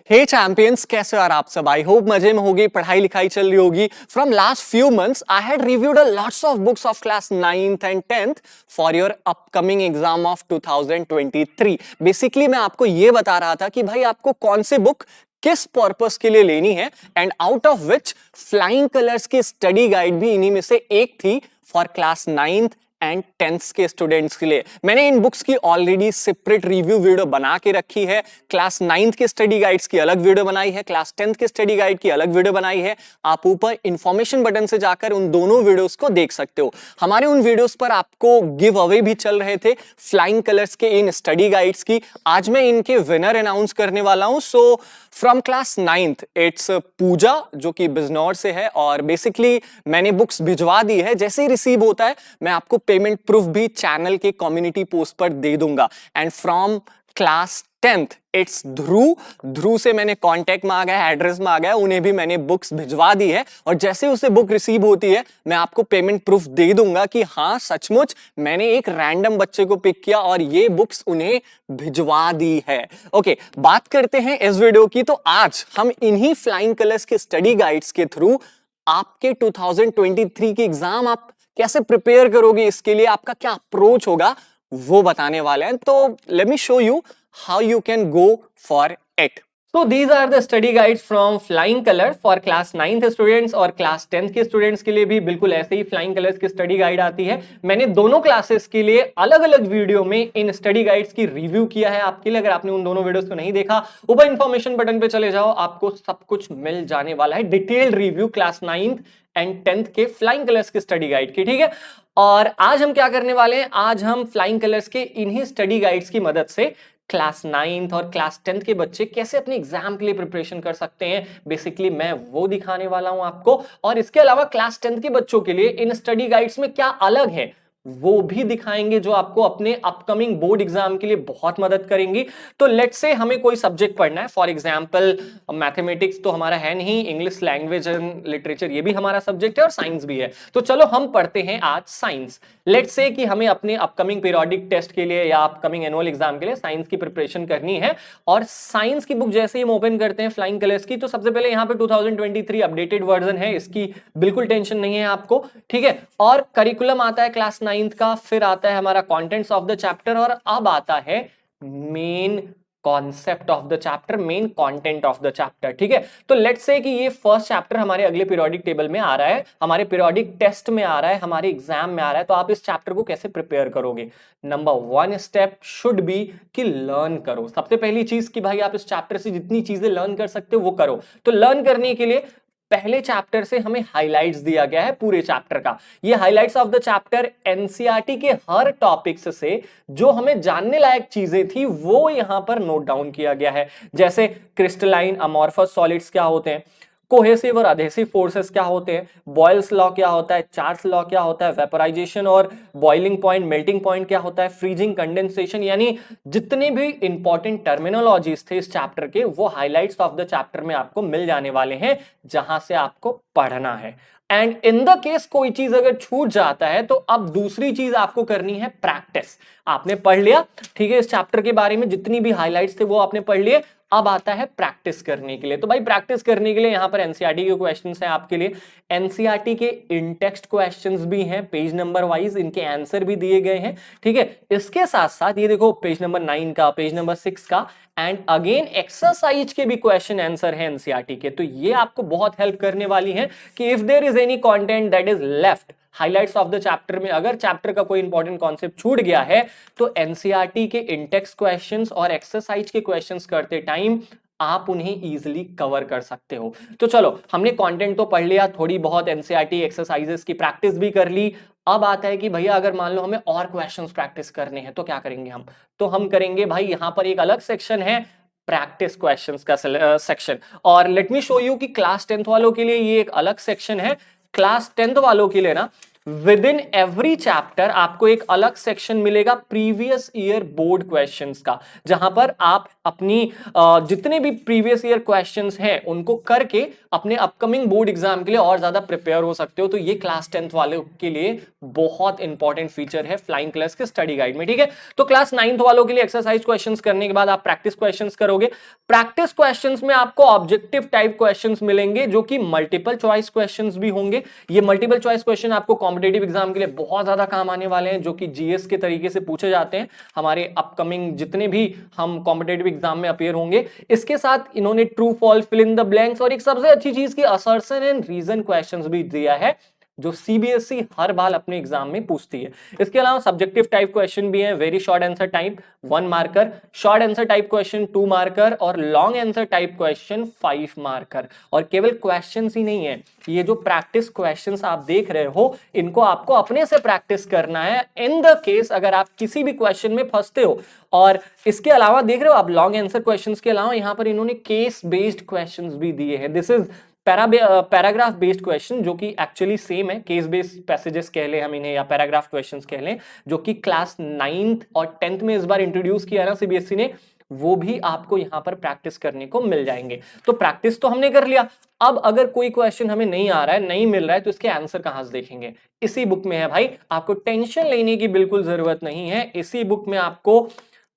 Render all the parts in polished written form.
हे champions, कैसे हो यार आप सब? आई होप मजे में होगी, पढ़ाई लिखाई चल रही होगी। From last few months I had reviewed a lots of books of class 9th and 10th for your upcoming exam of 2023। Basically मैं आपको ये बता रहा था कि भाई आपको कौन से बुक किस पर्पस के लिए लेनी है, and out of which flying colours की स्टडी गाइड भी इन्हीं में से एक थी for class 9th and 10th के स्टूडेंट्स के लिए। मैंने इन बुक्स की ऑलरेडी सेपरेट रिव्यू वीडियो बना के रखी है। क्लास 9th के स्टडी गाइड्स की अलग वीडियो बनाई है, क्लास 10th के स्टडी गाइड की अलग वीडियो बनाई है। आप ऊपर इंफॉर्मेशन बटन से जाकर उन दोनों वीडियोस को देख सकते हो। हमारे उन वीडियोस पर आपको गिव अवे भी चल रहे थे फ्लाइंग कलर्स के इन स्टडी गाइड्स की। आज मैं इनके विनर अनाउंस करने वाला हूं। So from class 9th it's Puja, जो कि बिजनौर से है, और बेसिकली मैंने बुक्स भिजवा दी है। जैसे ही रिसीव होता है मैं आपको पेमेंट प्रूफ भी चैनल के कम्युनिटी पोस्ट पर दे दूंगा। And from class 10th it's Dhruv से मैंने कांटेक्ट मांगा है, एड्रेस मांगा है, उन्हें भी मैंने बुक्स भिजवा दी है। और जैसे उसे बुक रिसीव होती है मैं आपको पेमेंट प्रूफ दे दूंगा कि हाँ सचमुच मैंने एक रैंडम बच्चे को पिक किया और ये बुक्स उन्हें भिजवा दी है। ओके, बात करते हैं इस वीडियो की। तो आज हम इन्हीं फ्लाइंग कलर्स के स्टडी गाइड्स के थ्रू आपके 2023 की एग्जाम आप कैसे प्रिपेयर करोगे, इसके लिए आपका क्या अप्रोच होगा, वो बताने वाले हैं। तो let me show you how you can go for it. So these are the study guides from Flying Color for class 9th students, और class 10th के स्टूडेंट्स के लिए भी बिल्कुल ऐसे ही Flying Colors की स्टडी गाइड आती है। मैंने दोनों क्लासेस के लिए अलग अलग वीडियो में इन स्टडी गाइड्स की रिव्यू किया है आपके लिए। अगर आपने उन दोनों वीडियोस को नहीं देखा, ऊपर इंफॉर्मेशन बटन पे चले जाओ, आपको सब कुछ मिल जाने वाला है। Detailed review class 9th and 10th के फ्लाइंग कलर्स की स्टडी गाइड की, ठीक है। और आज हम क्या करने वाले हैं, आज हम फ्लाइंग कलर्स के इन्हीं स्टडी गाइड्स की मदद से क्लास 9th और क्लास 10th के बच्चे कैसे अपने एग्जाम के लिए प्रिपरेशन कर सकते हैं, बेसिकली मैं वो दिखाने वाला हूं आपको। और इसके अलावा क्लास 10th के बच्चों के लिए इन स्टडी गाइड्स में क्या अलग है वो भी दिखाएंगे, जो आपको अपने अपकमिंग बोर्ड एग्जाम के लिए बहुत मदद करेंगी। तो लेट्स से हमें कोई सब्जेक्ट पढ़ना है, फॉर एग्जांपल मैथमेटिक्स तो हमारा है नहीं, इंग्लिश लैंग्वेज एंड लिटरेचर ये भी हमारा सब्जेक्ट है, और साइंस भी है। तो चलो हम पढ़ते हैं आज साइंस। लेट्स से कि हमें अपने अपकमिंग पीरियोडिक टेस्ट के लिए या अपकमिंग एनुअल एग्जाम के लिए साइंस की प्रिपरेशन करनी है। और साइंस की बुक जैसे ही हम ओपन करते हैं फ्लाइंग कलर्स की, तो सबसे पहले यहाँ पे 2023 अपडेटेड वर्जन है, इसकी बिल्कुल टेंशन नहीं है आपको, ठीक है। और करिकुलम आता है क्लास 9th का, फिर आता है हमारा कंटेंट्स ऑफ द चैप्टर, और अब आता है main concept of the chapter, main content of the chapter, ठीक है। तो लेट्स से कि ये फर्स्ट चैप्टर हमारे अगले पीरियोडिक टेबल में आ रहा है, हमारे पीरियोडिक टेस्ट में आ रहा है, हमारे एग्जाम में आ रहा है। तो आप इस चैप्टर को कैसे प्रिपेयर करोगे? नंबर 1 स्टेप शुड बी कि लर्न करो। सबसे पहली चीज कि भाई आप इस चैप्टर से जितनी चीजें लर्न कर सकते हो वो करो। तो लर्न करने के लिए पहले चैप्टर से हमें हाइलाइट्स दिया गया है पूरे चैप्टर का। ये highlights of the chapter NCERT के हर टॉपिक्स से जो हमें जानने लायक चीजें थी वो यहां पर नोट डाउन किया गया है। जैसे क्रिस्टलाइन अमॉर्फस सॉलिड्स क्या होते हैं, कोहेसिव और अधेसिव फोर्सेस क्या होते हैं, बॉयल्स लॉ क्या होता है, चार्ल्स लॉ क्या होता है, वेपराइजेशन और बॉइलिंग पॉइंट, मेल्टिंग पॉइंट क्या होता है, फ्रीजिंग, कंडेंसेशन, यानी जितने भी इंपॉर्टेंट टर्मिनोलॉजीज थे इस चैप्टर के वो हाइलाइट्स ऑफ द चैप्टर में आपको मिल जाने वाले हैं, जहां से आपको पढ़ना है। एंड इन द केस कोई चीज अगर छूट जाता है तो अब दूसरी चीज आपको करनी है प्रैक्टिस। आपने पढ़ लिया, ठीक है, इस चैप्टर के बारे में जितनी भी हाइलाइट्स थे वो आपने पढ़ लिए, अब आता है प्रैक्टिस करने के लिए। तो भाई प्रैक्टिस करने के लिए यहां पर एनसीईआरटी के क्वेश्चंस हैं आपके लिए। एनसीईआरटी के इन टेक्स्ट क्वेश्चंस भी हैं, पेज नंबर वाइज इनके आंसर भी दिए गए हैं, ठीक है। इसके साथ साथ ये देखो पेज नंबर 9 का, पेज नंबर 6 का, एंड अगेन एक्सरसाइज के भी क्वेश्चन आंसर है एनसीईआरटी के। तो ये आपको बहुत हेल्प करने वाली है कि if there is any content that is left highlights of the chapter में, अगर चैप्टर का कोई इंपॉर्टेंट कॉन्सेप्ट छूट गया है तो एनसीईआरटी के इंटेक्स्ट क्वेश्चंस और एक्सरसाइज के क्वेश्चंस करते टाइम आप उन्हें इजीली कवर कर सकते हो। तो चलो हमने कंटेंट तो पढ़ लिया, थोड़ी बहुत एनसीईआरटी एक्सरसाइजेस की प्रैक्टिस भी कर ली। अब आता है कि भैया अगर मान लो हमें और क्वेश्चंस प्रैक्टिस करने हैं तो क्या करेंगे हम? तो हम करेंगे भाई यहां पर एक अलग सेक्शन है प्रैक्टिस क्वेश्चंस का सेक्शन। और लेट मी शो यू कि क्लास 10th वालों के लिए ये एक अलग सेक्शन है। क्लास 10th वालों के लिए ना विद इन एवरी चैप्टर आपको एक अलग सेक्शन मिलेगा प्रीवियस ईयर बोर्ड क्वेश्चंस का, जहां पर आप अपनी जितने भी प्रीवियस ईयर क्वेश्चंस हैं उनको करके अपने अपकमिंग बोर्ड एग्जाम के लिए और ज्यादा प्रिपेयर हो सकते हो। तो ये क्लास 10th वालों के लिए बहुत इंपॉर्टेंट फीचर है फ्लाइंग कलर्स के स्टडी गाइड में, ठीक है। तो क्लास 9th वालों के लिए एक्सरसाइज क्वेश्चंस करने के बाद आप प्रैक्टिस क्वेश्चंस करोगे। प्रैक्टिस क्वेश्चंस में आपको ऑब्जेक्टिव टाइप क्वेश्चंस मिलेंगे जो कि मल्टीपल चॉइस क्वेश्चंस भी होंगे। ये मल्टीपल चॉइस क्वेश्चन आपको कॉम्पिटेटिव एग्जाम के लिए बहुत ज्यादा काम आने वाले हैं, जो कि जीएस के तरीके से पूछे जाते हैं हमारे अपकमिंग जितने भी हम कॉम्पिटेटिव एग्जाम में अपीयर होंगे। इसके साथ इन्होंने true false, fill in the blanks और एक सबसे अच्छी चीज की असर्शन एंड रीजन क्वेश्चंस भी दिया है, जो सीबीएसई हर बार अपने एग्जाम में पूछती है। इसके अलावा सब्जेक्टिव टाइप क्वेश्चन भी हैं, very short answer type 1 marker, short answer type question 2 marker और long answer type question 5 marker. और केवल क्वेश्चंस ही नहीं है, ये जो प्रैक्टिस क्वेश्चंस आप देख रहे हो इनको आपको अपने से प्रैक्टिस करना है इन द केस अगर आप किसी भी क्वेश्चन में फंसते हो। और इसके अलावा देख रहे हो आप लॉन्ग आंसर क्वेश्चंस के अलावा यहां पर इन्होंने केस बेस्ड क्वेश्चंस भी दिए हैं। This is paragraph based question, जो कि एक्चुअली सेम है, केस बेस्ड पैसेजेस कह लें हम इन्हें या पैराग्राफ क्वेश्चंस कह लें, जो कि क्लास 9th और 10th में इस बार इंट्रोड्यूस किया ना सीबीएसई ने, वो भी आपको यहां पर प्रैक्टिस करने को मिल जाएंगे। तो प्रैक्टिस तो हमने कर लिया, अब अगर कोई क्वेश्चन हमें नहीं आ रहा है, नहीं मिल रहा है, तो इसके आंसर कहां से देखेंगे? इसी बुक में है भाई, आपको टेंशन लेने की बिल्कुल जरूरत नहीं है। इसी बुक में आपको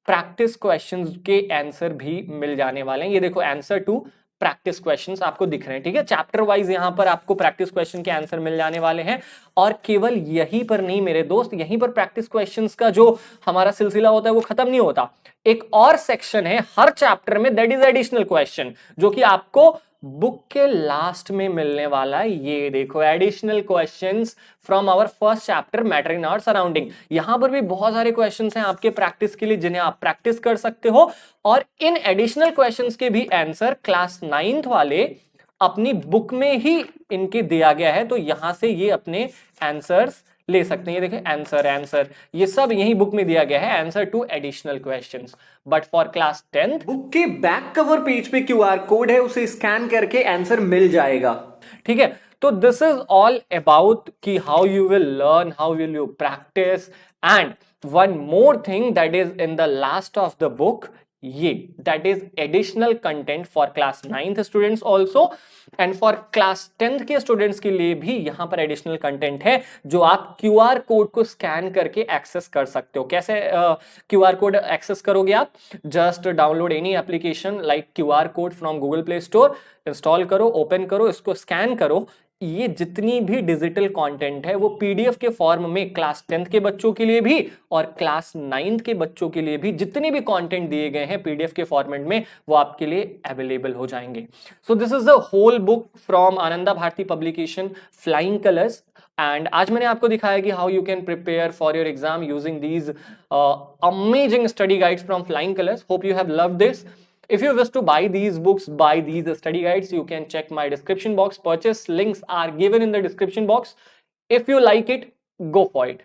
प्रैक्टिस क्वेश्चंस के आंसर भी मिल जाने वाले हैं। ये देखो आंसर टू प्रैक्टिस क्वेश्चंस आपको दिख रहे हैं, ठीक है। चैप्टर वाइज यहां पर आपको प्रैक्टिस क्वेश्चन के आंसर मिल जाने वाले हैं। और केवल यहीं पर नहीं मेरे दोस्त, यहीं पर प्रैक्टिस क्वेश्चंस का जो हमारा सिलसिला होता है वो खत्म नहीं होता। एक और सेक्शन है हर चैप्टर में, दैट इज एडिशनल क्वेश्चन, जो कि आपको बुक के लास्ट में मिलने वाला है। ये देखो additional questions from our first chapter matter in our surrounding. यहां पर भी बहुत सारे क्वेश्चंस हैं आपके प्रैक्टिस के लिए जिन्हें आप प्रैक्टिस कर सकते हो। और इन एडिशनल क्वेश्चंस के भी आंसर क्लास 9th वाले अपनी बुक में ही इनके दिया गया है, तो यहां से ये अपने आंसर्स ले सकते हैं। ये देखें आंसर ये सब यही बुक में दिया गया है, answer to additional questions. But for class 10th book के बैक कवर पेज पे क्यूआर कोड है, उसे स्कैन करके आंसर मिल जाएगा, ठीक है। तो दिस इज ऑल अबाउट कि how you will learn, how will you practice. And one more thing that is in the last of the book, ये that is additional content for class 9th students also and for class 10th के students के लिए भी यहां पर additional content है, जो आप क्यूआर कोड को स्कैन करके एक्सेस कर सकते हो। कैसे क्यूआर कोड एक्सेस करोगे आप? Just download any application like QR code from Google play store, install करो, ओपन करो, इसको स्कैन करो। ये जितनी भी डिजिटल कंटेंट है वो पीडीएफ के फॉर्म में क्लास 10th के बच्चों के लिए भी और क्लास 9th के बच्चों के लिए भी जितने भी कंटेंट दिए गए हैं पीडीएफ के फॉर्मेट में वो आपके लिए अवेलेबल हो जाएंगे। So this is the whole book from Ananda Bharati publication Flying Colours. And आज मैंने आपको दिखाया कि how you can prepare for your exam using these amazing study guides from Flying Colours. Hope you have loved this. If you wish to buy these books, buy these study guides, you can check my description box. Purchase links are given in the description box. If you like it, go for it.